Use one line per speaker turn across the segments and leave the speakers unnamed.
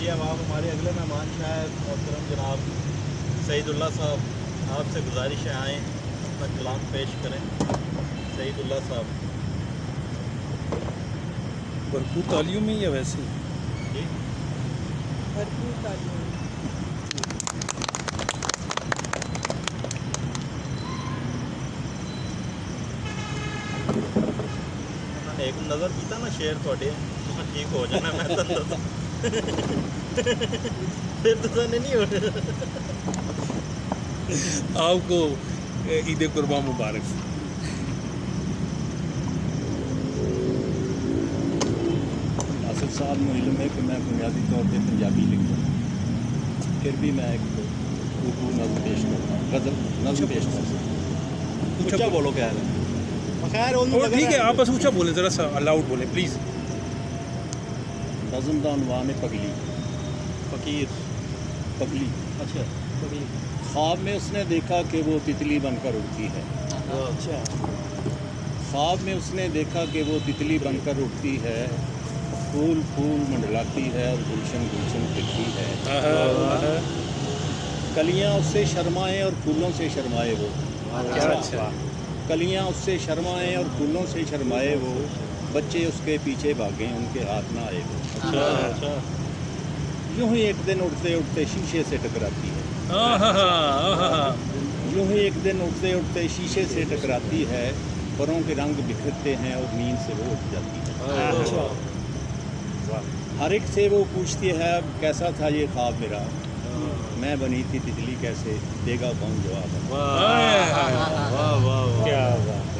جی اب آپ ہمارے اگلے مہمان شاید محترم جناب سعید اللہ صاحب، آپ سے گزارش ہے آئیں اپنا کلام پیش کریں. سعید اللہ صاحب
بھرپور تعلیم میں یا ویسے
جی
بھرپور تعلیم.
ایک نظر کیتا نا شیر تھوڑے ٹھیک ہو جانا میں تو پھر تو نہیں ہو
آپ کو عید قربان مبارک.
آصف صاحب کو علم ہے کہ میں بنیادی طور پہ پنجابی لکھتا ہوں، پھر بھی میں ایک اردو نظم پیش کرتا ہوں، غزل نظم پیش کرتا ہوں.
اونچا بولو کہہ رہے ہیں خیر
اور ٹھیک ہے آپ بس اونچا بولیں، ذرا سا لاؤڈ بولیں پلیز.
نظم کا عنوان ہے پگلی.
فقیر.
پگلی.
اچھا پگلی.
خواب میں اس نے دیکھا کہ وہ تتلی بن کر اڑتی ہے.
اچھا.
خواب میں اس نے دیکھا کہ وہ تتلی بن کر اڑتی ہے، پھول پھول منڈلاتی ہے اور گلشن گلشن کھلتی ہے. کلیاں اس سے شرمائیں اور پھولوں سے شرمائے وہ.
اچھا.
کلیاں اس سے شرمائیں اور پھولوں سے شرمائے وہ، بچے اس کے پیچھے بھاگیں ان کے ہاتھ نہ آئے وہ.
اچھا.
یوں ہی ایک دن اٹھتے اٹھتے شیشے سے ٹکراتی ہے. یوں ہی ایک دن اٹھتے اٹھتے شیشے سے ٹکراتی ہے، پروں کے رنگ بکھرتے ہیں اور نیند سے وہ اٹھ جاتی ہے. ہر ایک سے وہ پوچھتی ہے اب کیسا تھا یہ خواب میرا، میں بنی تھی تتلی کیسے، دے گا کون جواب.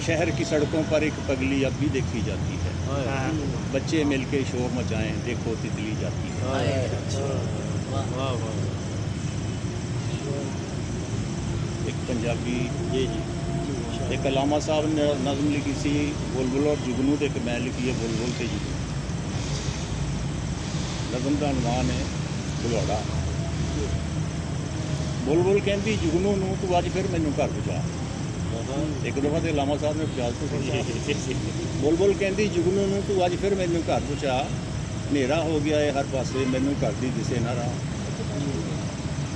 شہر کی سڑکوں پر ایک پگلی اب بھی دیکھی جاتی ہے، بچے مل کے شور مچائیں دیکھو تتلی جاتی ہے. ایک پنجابی
جی جی
ایک علامہ صاحب نے نظم لکھی سی بلبل اور جگنو تے، میں لکھی ہے بلبل تے جگنو. نظم کا عنوان ہے بلوڑا. بلبل کہندی جگنو نو تو اج پھر مینوں گھر پہنچا. ایک دفعہ تے علامہ صاحب نے خیال تو بلبل کہندی جگنو نو تو اج پھر مینوں گھر پہنچا، ہنیرا ہو گیا ہے ہر پاسے مینوں گھر دی دسے نہ راہ.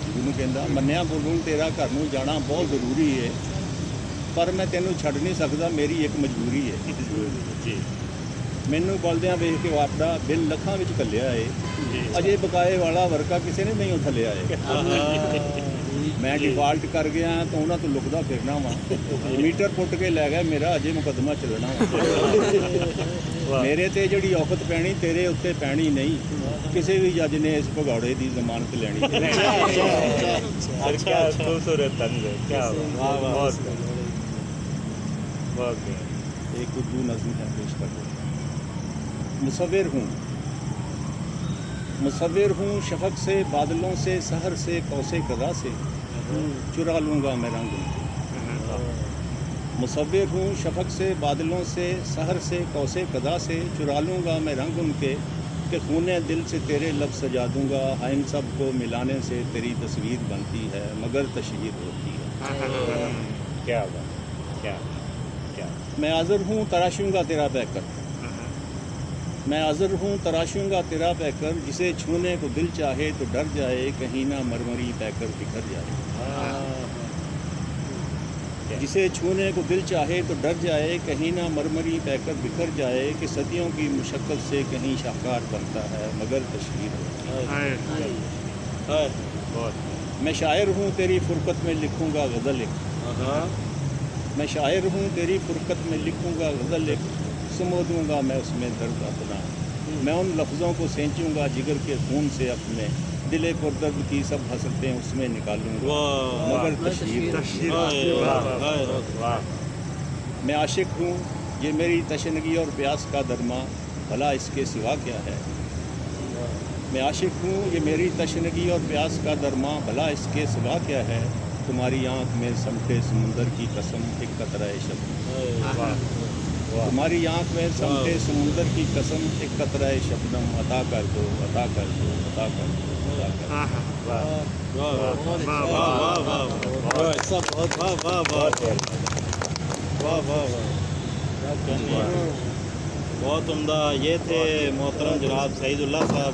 جگنو کہندا منیا بلبل تیرا گھر نوں جانا بہت ضروری ہے، پر میں تینوں چھڈ نہیں سکدا، میری ایک مجبوری ہے. مینوں بولدیاں ویکھ کے واپدا بن لکھاں وچ کلیا ہے، اجے بقائے والا ورکا کسے نے نہیں تھلیا ہے. میں ڈیفالٹ کر گیا تو انہاں تو لکدا پھرنا وا، میٹر پٹ کے لے گئے میرا اجے مقدمہ چلنا وا. میرے تے جڑی اوقت پینی تیرے اتنے پینی نہیں، کسی بھی جج نے اس بھگوڑے دی ضمانت لینی.
خوبصورت طنز ہے. کیا
ایک اردو نظم ہے پیش کر دوں. مصور ہوں، مصور ہوں شفق سے بادلوں سے، سحر سے کوسے قضا سے چرا لوں گا میں رنگ ان کے. مصور ہوں شفق سے بادلوں سے، سحر سے کوسے قضا سے چرا لوں گا میں رنگ ان کے، کہ خون دل سے تیرے لب سجا دوں گا. ان سب کو ملانے سے تیری تصویر بنتی ہے مگر تشہیر ہوتی ہے.
کیا بات کیا.
میں حاضر ہوں تراشوں گا تیرا پیکر، میں حاضر ہوں تراشوں گا تیرا پیکر، جسے چھونے کو دل چاہے تو ڈر جائے کہیں نہ مرمری پیکر بکھر جائے. جسے چھونے کو دل چاہے تو ڈر جائے کہیں نہ مرمری پیکر بکھر جائے، کہ صدیوں کی مشقت سے کہیں شاہکار بنتا ہے مگر تشہیر ہوتی ہے. میں شاعر ہوں تیری فرقت میں لکھوں گا غزل ایک، میں شاعر ہوں تیری فرقت میں لکھوں گا غزل ایک، سمو دوں گا میں اس میں درد اپنا. میں ان لفظوں کو سینچوں گا جگر کے خون سے اپنے، دل پردرد کی سب حسرتیں اس میں نکالوں گا مگر تشہیر. میں عاشق ہوں یہ میری تشنگی اور پیاس کا درما، بھلا اس کے سوا کیا ہے. میں عاشق ہوں یہ میری تشنگی اور پیاس کا درما، بھلا اس کے سوا کیا ہے. تمہاری آنکھ میں سمٹے سمندر کی قسم ایک قطرہ شبنم، تمہاری آنکھ میں سمٹے سمندر کی قسم ایک قطرہ شبنم، عطا کر دو عطا کر دو عطا کر دو عطا کر دو.
بہت عمدہ. یہ تھے محترم جناب سعید اللہ صاحب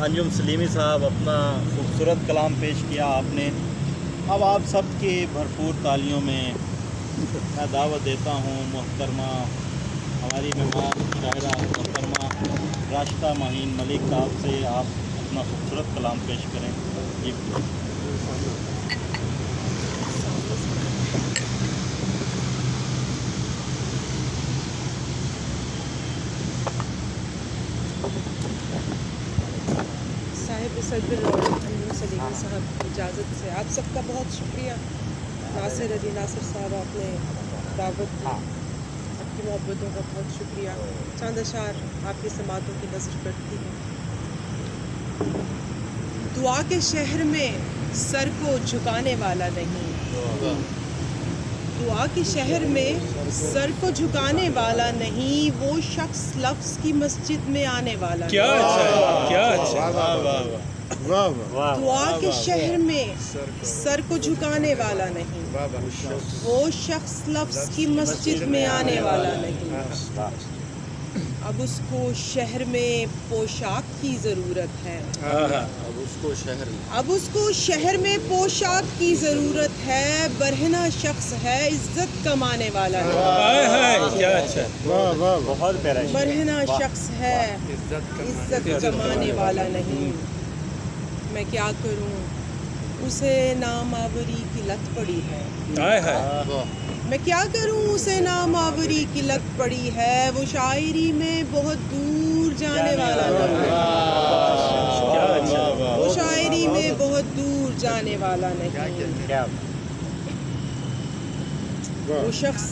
انجم سلیمی صاحب اپنا خوبصورت کلام پیش کیا آپ نے. اب آپ سب کے بھرپور تالیوں میں میں دعوت دیتا ہوں محترمہ ہماری مہمان شاعرہ محترمہ راشدہ ماہین ملک صاحب سے آپ اپنا خوبصورت کلام پیش کریں. جی
صاحب صدر اور انجم سلیمی صاحب اجازت سے آپ سب کا بہت شکریہ. ناصر علی ناصر صاحب آپ نے دعوت دی, آپ کی محبتوں کا بہت شکریہ. چند اشعار آپ کی سماعتوں کی نظر کرتی ہیں. دعا کے شہر میں سر کو جھکانے والا نہیں, دعا کے شہر میں سر کو جھکانے والا نہیں, وہ شخص لفظ کی مسجد میں آنے والا
کیا
نہیں.
اچھا ہے, کیا اچھا ہے.
واہ واہ
دعا کے شہر میں سر کو جھکانے والا نہیں, وہ شخص لفظ کی مسجد میں آنے والا نہیں. اب اس کو شہر میں پوشاک کی ضرورت ہے, اب اس کو شہر میں پوشاک کی ضرورت ہے. برہنہ شخص ہے عزت کمانے والا نہیں,
ہائے ہائے کیا اچھا ہے.
واہ واہ واہ.
بہت پیارا ہے.
برہنہ شخص ہے عزت کمانے والا نہیں. میں کیا کروں اسے نام آوری کی لت پڑی ہے,
ہائے ہائے.
میں کیا کروں اسے نام آوری کی لت پڑی ہے. وہ شاعری میں بہت دور جانے والا نہیں,
کیا اچھا ہے.
وہ شاعری میں بہت دور جانے والا نہیں. وہ شخص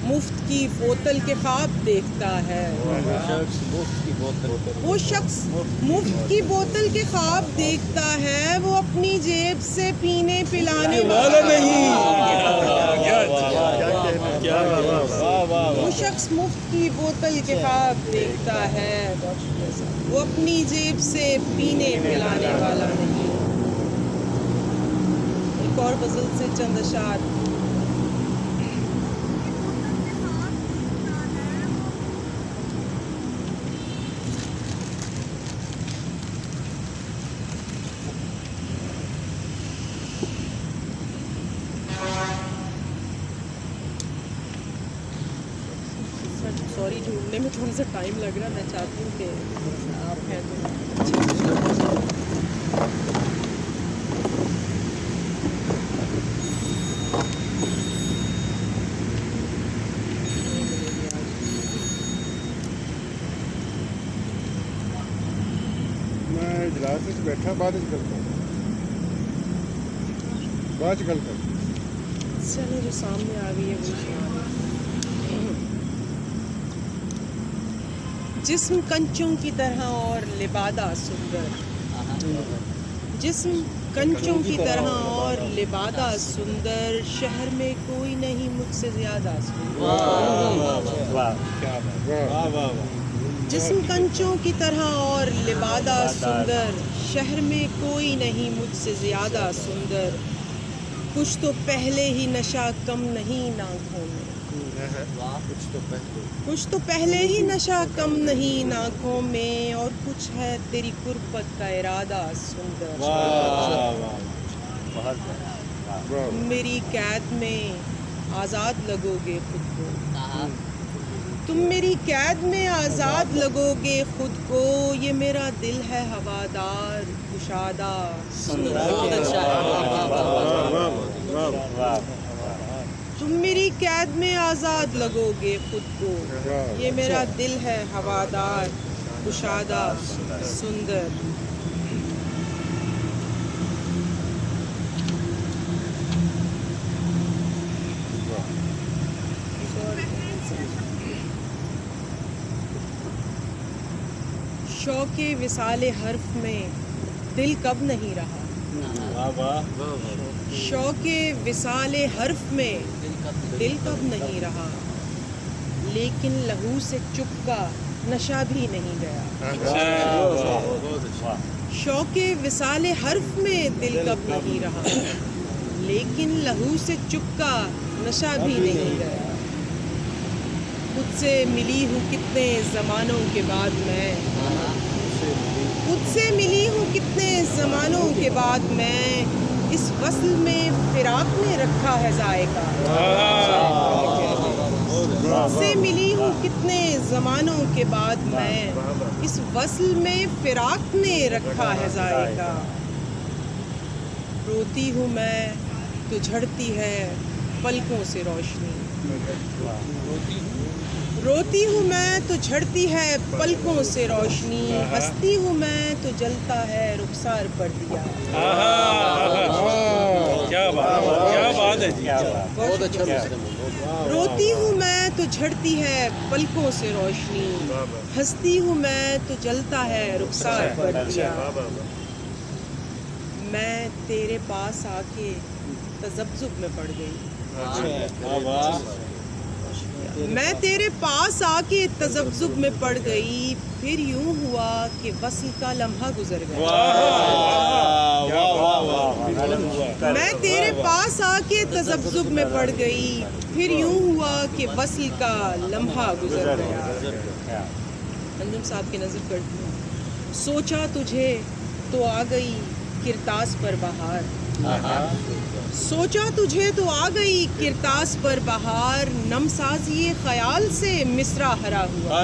مفت کی بوتل کے خواب دیکھتا ہے, وہ شخص مفت کی بوتل کے خواب دیکھتا ہے. وہ اپنی جیب سے پینے پلانے
والا نہیں. کیا اچھا ہے. کیا
وہ شخص مفت کی بوتل کے خواب دیکھتا ہے, وہ اپنی جیب سے پینے پلانے والا نہیں. ایک اور غزل سے چند اشعار. سوری ڈھونڈنے میں تھوڑا سا ٹائم لگ رہا, میں چاہتی ہوں کہ آپ ہیں تو
میں اجلاس وچ بیٹھا بعد وچ گل کر بعد وچ گل کر.
چلو جو سامنے آ گئی ہے وہ سنا. جسم کنچوں کی طرح اور لبادہ سندر, جسم کنچوں کی طرح اور لبادہ سندر, شہر میں کوئی نہیں مجھ سے زیادہ سندر. جسم کنچوں کی طرح اور لبادہ سندر, شہر میں کوئی نہیں مجھ سے زیادہ سندر. کچھ تو پہلے ہی نشہ کم نہیں آنکھوں میں, کچھ تو پہلے ہی نشہ کم نہیں آنکھوں میں, اور کچھ ہے تیری قربت کا ارادہ سندر. تم میری قید میں آزاد لگو گے خود کو, تم میری قید میں آزاد لگو گے خود کو. یہ میرا دل ہے ہوادار کشادہ تم میری قید میں آزاد لگو گے خود کو. یہ میرا دل ہے ہوادار کشادہ سندر. شوق وصال حرف میں دل کب نہیں رہا, شوق وصال حرف میں دل کب نہیں رہا, لیکن لہو سے چپکا نشہ بھی نہیں گیا. شوق وصال حرف میں دل کب نہیں رہا, لیکن لہو سے چپکا نشہ بھی نہیں گیا. خود سے ملی ہوں کتنے زمانوں کے بعد میں, خود سے ملی ہوں کتنے زمانوں کے بعد میں، اس وصل میں فراق نے رکھا ہے ذائقہ۔ خود سے ملی ہوں کتنے زمانوں کے بعد میں، اس وصل میں فراق نے رکھا ہے ذائقہ۔ روتی ہوں میں تو جھڑتی ہے پلکوں سے روشنی، روتی ہوں میں تو جھڑتی ہے پلکوں سے روشنی، ہنستی ہوں میں تو جلتا ہے رخسار پر دیا۔
کیا بات ہے جی،
بہت اچھا۔ روتی ہوں میں تو جھڑتی ہے پلکوں سے روشنی، ہنستی ہوں میں تو جلتا ہے رخسار پر دیا۔ میں تیرے پاس آ کے تذبذب میں پڑ گئی، میں تیرے پاس آ کے تذبذب میں پڑ گئی، پھر یوں ہوا کہ وصل کا لمحہ گزر گیا۔ میں تیرے پاس آ کے تذبذب میں پڑ گئی، پھر یوں ہوا کہ وصل کا لمحہ گزر گیا۔ انجم صاحب کی نظر کرتی ہوں۔ سوچا تجھے تو آ گئی کرتاس پر بہار، سوچا تجھے تو آ گئی کرتاس پر بہار، نم سازی خیال سے مصرع ہرا ہوا۔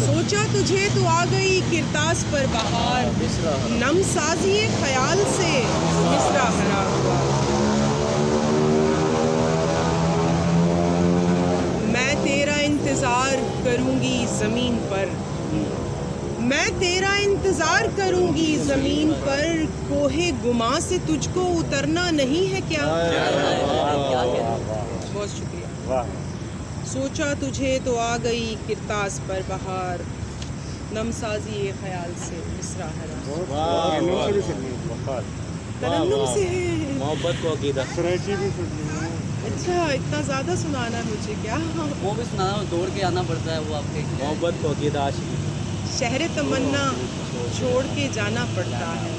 سوچا تجھے تو آ گئی کرتاس پر بہار، نم سازی خیال سے مصرع ہرا ہوا۔ میں تیرا انتظار کروں گی زمین پر، میں تیرا انتظار کروں گی زمین پر، کوہ گماں سے تجھ کو اترنا نہیں ہے کیا؟ بہت شکریہ۔ سوچا تجھے تو آ گئی کرتاس پر بہار، نم سازی خیال سے مصرع ہرا۔ ترنم سے ہے
محبت کو عقیدہ۔
اچھا، اتنا زیادہ سنانا ہے مجھے کیا؟
وہ بھی سنانا، دوڑ کے آنا پڑتا ہے وہ آپ کے۔
محبت کو عقیدہ عاشقی۔
شہر تمنا چھوڑ کے جانا پڑتا ہے،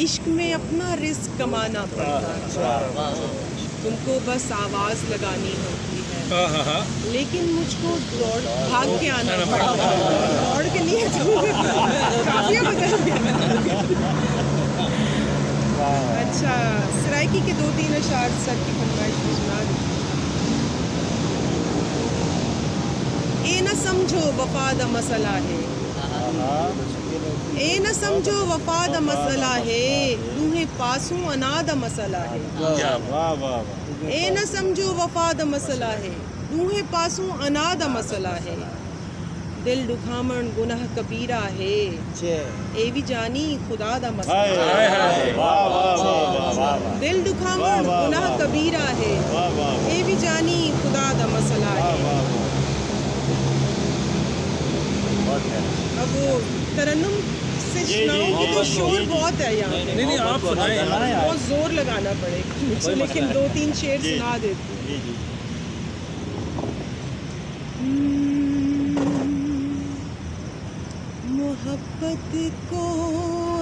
عشق میں اپنا رزق کمانا پڑتا ہے، تم کو بس آواز لگانی ہوتی ہے، لیکن مجھ کو بھاگ کے آنا پڑتا ہے، دوڑ کے نہیں کافی بدل گیا۔ اچھا، سرائکی کے 2-3 اشعار سر کی فرمائش میں سنا دی۔ اے نہ سمجھو وفا دا مسئلہ ہے، اے نہ سمجھو وفا دا مسئلہ ہے، روحیں پاسوں انا دا مسئلہ ہے۔ اے نہ سمجھو وفا دا مسئلہ ہے، روحیں پاسوں انا دا مسئلہ ہے، دل دکھامن گناہ کبیرہ ہے، اے بھی جانی خدا دا مسئلہ ہے۔ دل دکھامن گناہ کبیرہ ہے، اے بھی جانی خدا دا مسئلہ ہے۔ اب وہ ترنم سے سناؤں گی تو شور بہت ہے یہاں،
نہیں آپ سنائیں،
بہت زور لگانا پڑے گا مجھے، لیکن 2-3 شعر سنا دیتی ہوں۔ محبت کو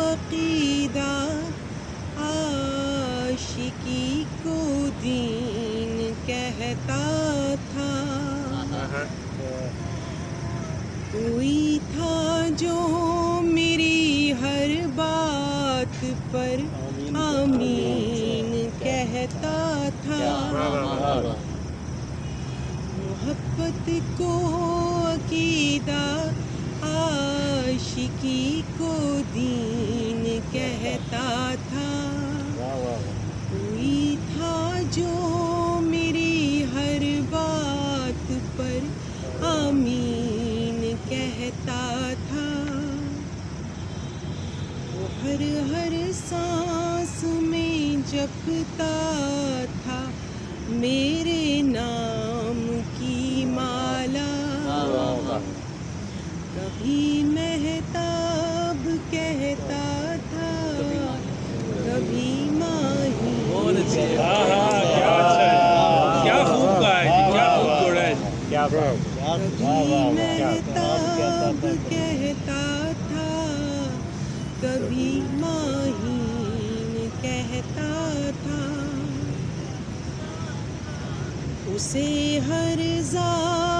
عقیدہ، عاشقی کو دین کہتا تھا، کوئی تھا جو میری ہر بات پر آمین کہتا تھا۔ محبت کو عقیدہ، عاشقی کو دین کہتا تھا، کوئی تھا جو میری ہر بات پر آمین کہتا تھا، وہ ہر سانس میں جپتا تھا میرے نام کی مالا، کبھی مہتاب کہتا تھا، کبھی ماہی۔
کیا خوب کہا ہے جی، کیا خوب جوڑا ہے جی،
کیا
کبھی مہتاب کہتا تھا، کبھی ماہین کہتا تھا، اسے ہر ذات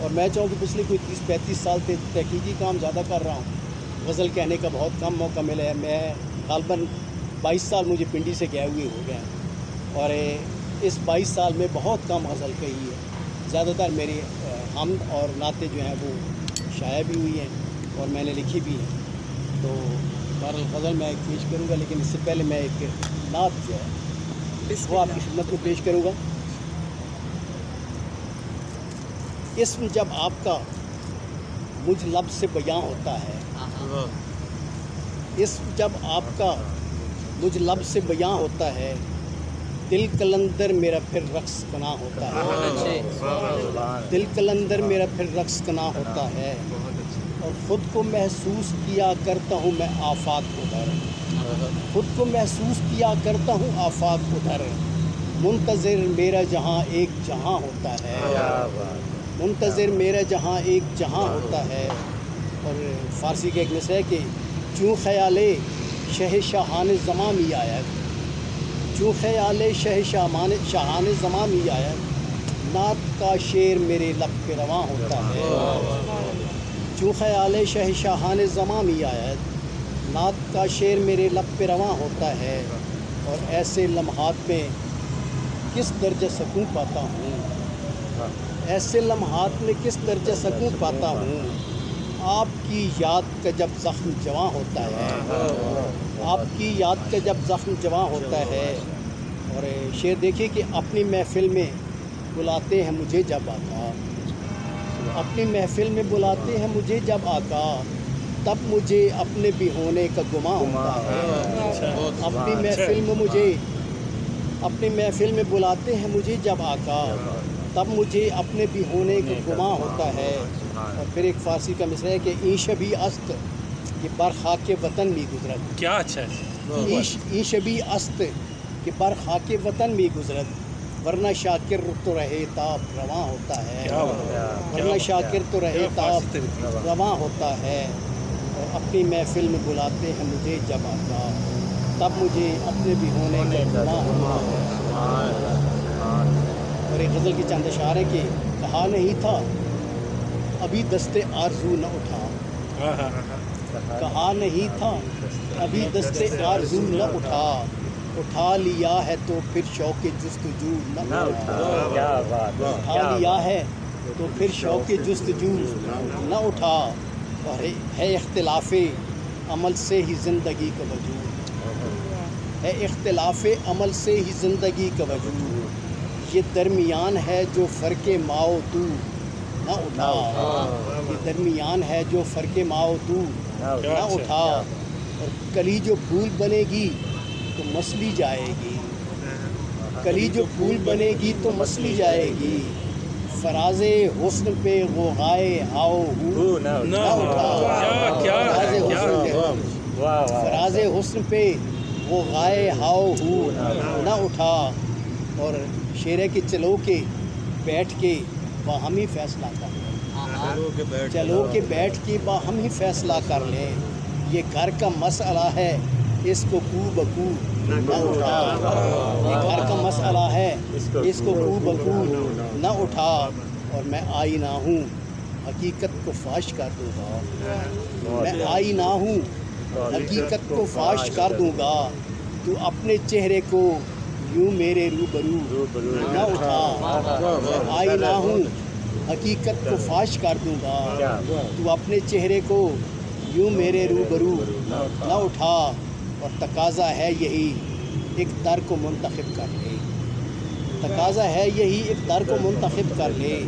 اور میں چاہوں کہ پچھلے کوئی 30-35 سال سے تحقیقی کام زیادہ کر رہا ہوں، غزل کہنے کا بہت کم موقع ملا ہے۔ میں غالباً 22 سال مجھے پنڈی سے گئے ہوئے ہو گئے ہیں، اور اس 22 سال میں بہت کم غزل کہی ہے۔ زیادہ تر میری حمد اور نعتیں جو ہیں وہ شائع بھی ہوئی ہیں اور میں نے لکھی بھی ہیں۔ تو بہرحال غزل میں ایک پیش کروں گا، لیکن اس سے پہلے میں ایک نعت جو ہے وہ آپ کی خدمت میں پیش کروں گا۔ اسم جب آپ کا مجھ لب سے بیاں ہوتا ہے، اسم جب آپ کا مجھ لب سے بیاں ہوتا ہے، دل کلندر میرا پھر رقص کنا ہوتا ہے، دل کلندر میرا پھر رقص کنا ہوتا ہے، اور خود کو محسوس کیا کرتا ہوں میں آفاق ادھر، خود کو محسوس کیا کرتا ہوں آفاق ادھر، منتظر میرا جہاں ایک جہاں ہوتا ہے، منتظر میرا جہاں ایک جہاں ہوتا ہے۔ اور فارسی کا ایک مصرع ہے کہ چوں خیال شہ شاہان زماں می آید، چوں خیال شہ شاہان زماں می آید، نعت کا شعر میرے لب پہ رواں ہوتا ہے، چوں خیال شہ شاہان زماں می آید، نعت کا شعر میرے لب پہ رواں ہوتا ہے، اور ایسے لمحات میں کس درجہ سکون پاتا ہوں، ایسے لمحات میں کس درجہ سکون پاتا ہوں، آپ کی یاد کا جب زخم جواں ہوتا ہے، آپ کی یاد کا جب زخم جواں ہوتا ہے۔ اور شعر دیکھیے کہ اپنی محفل میں بلاتے ہیں مجھے جب آقا، اپنی محفل میں بلاتے ہیں مجھے جب آقا، تب مجھے اپنے بھی ہونے کا گماں ہوتا ہے، اپنی محفل میں مجھے اپنی محفل میں بلاتے ہیں مجھے جب آقا، تب مجھے اپنے بھی ہونے کا گماں ہوتا ہے۔ اور پھر ایک فارسی کا مصرع ہے کہ این شبی است کہ بر خاک وطن می گزرت،
کیا اچھا ہے،
این شبی است کہ بر خاک وطن می گزرت، ورنہ شاکر تو رہے تاب رواں ہوتا ہے، ورنہ شاکر تو رہے تاب رواں ہوتا ہے، اور اپنی محفل میں بلاتے ہیں مجھے جب آقا، تب مجھے اپنے بھی ہونے کا گماں ہوتا ہے۔ اور ایک غزل کی چند اشعار ہیں کہ کہا نہیں تھا ابھی دست آرزو نہ اٹھا، کہا نہیں تھا ابھی دست آرزو نہ اٹھا، اٹھا لیا ہے تو پھر شوق جستجو نہ اٹھا، اٹھا لیا ہے تو پھر شوق جستجو نہ اٹھا، اور ہے اختلاف عمل سے ہی زندگی کا وجود، ہے اختلاف عمل سے ہی زندگی کا وجود، یہ درمیان ہے جو فرق ماؤ تو نہ اٹھا، یہ درمیان ہے جو فرق ماؤ تو نہ اٹھا، اور کلی جو پھول بنے گی تو مسلی جائے گی، کلی جو پھول بنے گی تو مسلی جائے گی، فراز حسن پہ غوغائے ہاؤ ہو نہ اٹھا، فراز حسن پہ غوغائے ہاؤ ہو نہ اٹھا۔ اور شعر ہے کہ چلو کے بیٹھ کے باہمی فیصلہ کر لیں، چلو کے بیٹھ کے باہمی فیصلہ کر لیں، یہ گھر کا مسئلہ ہے اس کو کو بکو نہ اٹھا، یہ گھر کا مسئلہ ہے اس کو کو بکو نہ اٹھا، اور میں آئینہ ہوں حقیقت کو فاش کر دوں گا، میں آئینہ ہوں حقیقت کو فاش کر دوں گا، تو اپنے چہرے کو یوں میرے روبرو نہ اٹھا، آئینہ ہوں حقیقت کو فاش کر دوں گا، تو اپنے چہرے کو یوں میرے روبرو نہ اٹھا، اور تقاضا ہے یہی ایک در کو منتخب کر لے، تقاضا ہے یہی ایک در کو منتخب کر لے،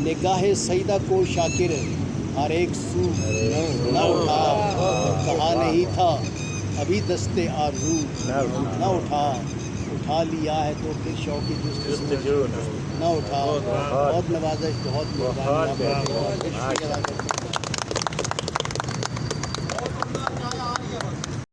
نگاہ سیدہ کو شاکر ہر ایک سو نہ اٹھا، کہا نہیں تھا ابھی دست آرزو نہ اٹھا، اٹھا لیا ہے تو پھر شوق جستجو نہ اٹھا۔ بہت نوازش، بہت مہربانی،